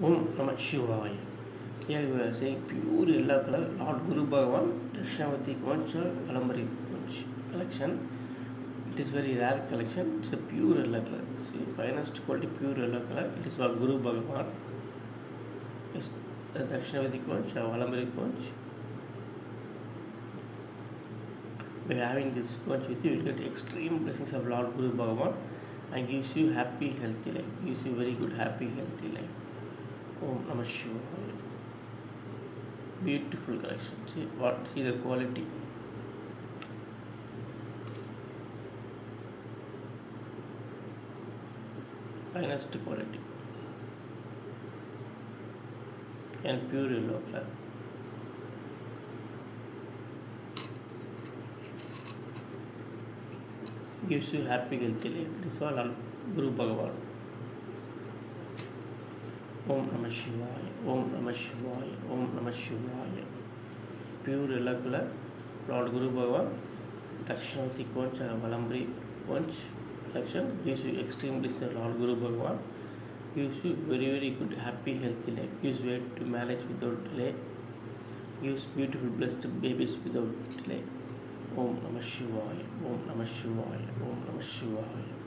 Om Namah Shivaya. Here we are saying pure yellow color, Lord Guru Bhagavan, Krishnavati Conch or Alambari Conch collection. It is very rare collection. It's a pure yellow color. See, finest quality pure yellow color. It is for Guru Bhagavan. It's the Krishnavati Conch or Alambari Conch. By having this conch with you, you will get extreme blessings of Lord Guru Bhagavan and gives you happy, healthy life. Gives you very good, happy, healthy life. Om Namah Shivaya. Beautiful collection. See the quality. Finest quality. And pure yellow color. Gives you happy, healthy life. This is all Guru Bhagavan. Om Namah Shivaya. Om Namah Shivaya. Om Namah Shivaya. Pure yellow color, Lord Guru Bhagavan, Dakshinavati Conch, Valambri Conch collection gives you extreme bliss. Lord Guru Bhagavan gives you very, very good, happy, healthy life. Gives way to marriage without delay. Gives beautiful, blessed babies without delay. Om Namah Shivaya. Om Namah Shivaya. Om Namah Shivaya.